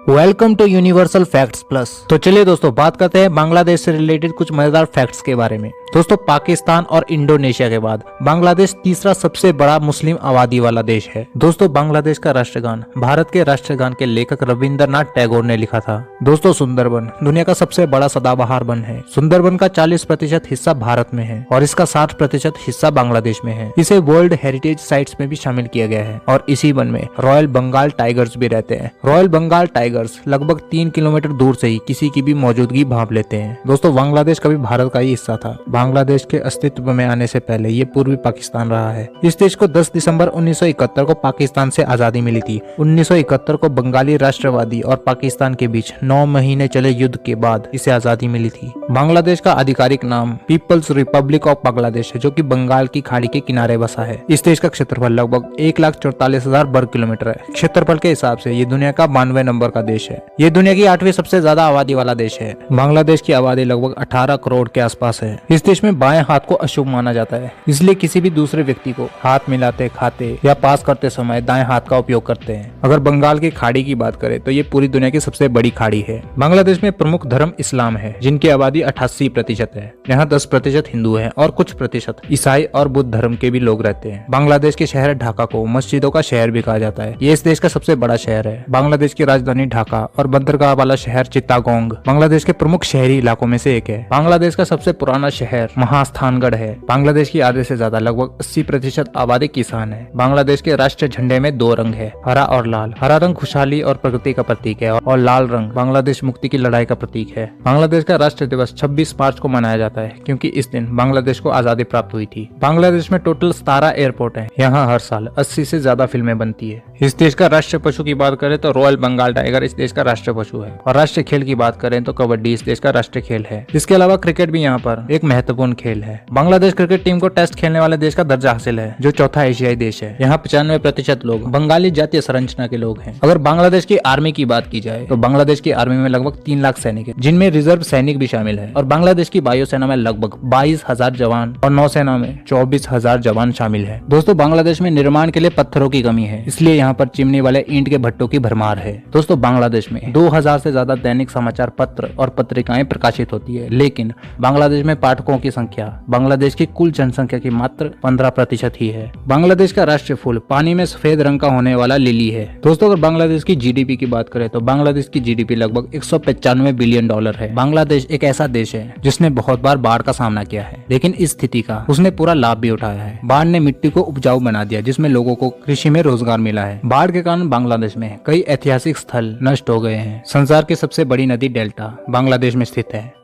Welcome to universal facts plus. तो चलिए दोस्तों बात करते हैं बांग्लादेश से रिलेटेड कुछ मजेदार फैक्ट्स के बारे में। दोस्तों पाकिस्तान और इंडोनेशिया के बाद बांग्लादेश तीसरा सबसे बड़ा मुस्लिम आबादी वाला देश है। दोस्तों बांग्लादेश का राष्ट्रगान भारत के राष्ट्रगान के लेखक रविंद्रनाथ टैगोर ने लिखा था। दोस्तों सुंदरबन दुनिया का सबसे बड़ा सदाबहार वन है। सुंदरबन का 40% हिस्सा भारत में है और इसका 60% हिस्सा बांग्लादेश में है। इसे वर्ल्ड हेरिटेज साइट्स में भी शामिल किया गया है और इसी वन में रॉयल बंगाल टाइगर्स भी रहते हैं। रॉयल बंगाल टाइगर्स लगभग 3 किलोमीटर दूर से ही किसी की भी मौजूदगी भांप लेते हैं। दोस्तों बांग्लादेश कभी भारत का ही हिस्सा था। बांग्लादेश के अस्तित्व में आने से पहले ये पूर्वी पाकिस्तान रहा है। इस देश को 10 दिसंबर 1971 को पाकिस्तान से आजादी मिली थी। 1971 को बंगाली राष्ट्रवादी और पाकिस्तान के बीच 9 महीने चले युद्ध के बाद इसे आजादी मिली थी। बांग्लादेश का आधिकारिक नाम पीपल्स रिपब्लिक ऑफ बांग्लादेश है, जो कि बंगाल की खाड़ी के किनारे बसा है। इस देश का क्षेत्रफल लगभग 1,44,000 वर्ग किलोमीटर है। क्षेत्रफल के हिसाब से ये दुनिया का 92वें नंबर का देश है। ये दुनिया की 8वीं सबसे ज्यादा आबादी वाला देश है। बांग्लादेश की आबादी लगभग 18 करोड़ के आसपास है। इस देश में बाएं हाथ को अशुभ माना जाता है, इसलिए किसी भी दूसरे व्यक्ति को हाथ मिलाते, खाते या पास करते समय दाएं हाथ का उपयोग करते हैं। अगर बंगाल की खाड़ी की बात करें तो ये पूरी दुनिया की सबसे बड़ी खाड़ी है। बांग्लादेश में प्रमुख धर्म इस्लाम है, जिनकी आबादी 88% है। यहाँ 10% हिंदू है और कुछ प्रतिशत ईसाई और बुद्ध धर्म के भी लोग रहते हैं। बांग्लादेश के शहर ढाका को मस्जिदों का शहर भी कहा जाता है। ये इस देश का सबसे बड़ा शहर है। बांग्लादेश की राजधानी ढाका और बंदरगाह वाला शहर चित्तागोंग बांग्लादेश के प्रमुख शहरी इलाकों में से एक है। बांग्लादेश का सबसे पुराना शहर महास्थानगढ़ है। बांग्लादेश की आधे से ज्यादा लगभग 80% आबादी किसान है। बांग्लादेश के राष्ट्रीय झंडे में 2 रंग है, हरा और लाल। हरा रंग खुशहाली और प्रगति का प्रतीक है और लाल रंग बांग्लादेश मुक्ति की लड़ाई का प्रतीक है। बांग्लादेश का राष्ट्रीय दिवस 26 मार्च को मनाया जाता है, क्योंकि इस दिन बांग्लादेश को आजादी प्राप्त हुई थी। बांग्लादेश में टोटल 17 एयरपोर्ट है। यहाँ हर साल 80 से ज्यादा फिल्में बनती है। इस देश का राष्ट्रीय पशु की बात करें तो रॉयल बंगाल टाइगर इस देश का राष्ट्रीय पशु है और राष्ट्रीय खेल की बात करें तो कबड्डी इस देश का राष्ट्रीय खेल है। इसके अलावा क्रिकेट भी यहाँ पर एक महत्वपूर्ण खेल है। बांग्लादेश क्रिकेट टीम को टेस्ट खेलने वाले देश का दर्जा हासिल है, जो चौथा एशियाई देश है। यहाँ 95% लोग बंगाली जातीय संरचना के लोग हैं। अगर बांग्लादेश की आर्मी की बात की जाए तो बांग्लादेश की आर्मी में लगभग 3 लाख सैनिक है, जिनमें रिजर्व सैनिक भी शामिल है। और बांग्लादेश की वायुसेना में लगभग 22,000 जवान और नौसेना में 24,000 जवान शामिल है। दोस्तों बांग्लादेश में निर्माण के लिए पत्थरों की कमी है, इसलिए यहाँ पर चिमनी वाले ईंट के भट्टों की भरमार है। दोस्तों बांग्लादेश में 2000 से ज्यादा दैनिक समाचार पत्र और पत्रिकाएं प्रकाशित होती है, लेकिन बांग्लादेश में पाठकों की संख्या बांग्लादेश की कुल जनसंख्या की मात्र 15% ही है। बांग्लादेश का राष्ट्रीय फूल पानी में सफेद रंग का होने वाला लिली है। दोस्तों अगर बांग्लादेश की जीडीपी की बात करें तो बांग्लादेश की जीडीपी लगभग $195 बिलियन है। बांग्लादेश एक ऐसा देश है जिसने बहुत बार बाढ़ का सामना किया है, लेकिन इस स्थिति का उसने पूरा लाभ भी उठाया है। बाढ़ ने मिट्टी को उपजाऊ बना दिया, जिसमें लोगों को कृषि में रोजगार मिला है। बाढ़ के कारण बांग्लादेश में कई ऐतिहासिक स्थल नष्ट हो गए हैं। संसार की सबसे बड़ी नदी डेल्टा बांग्लादेश में स्थित है।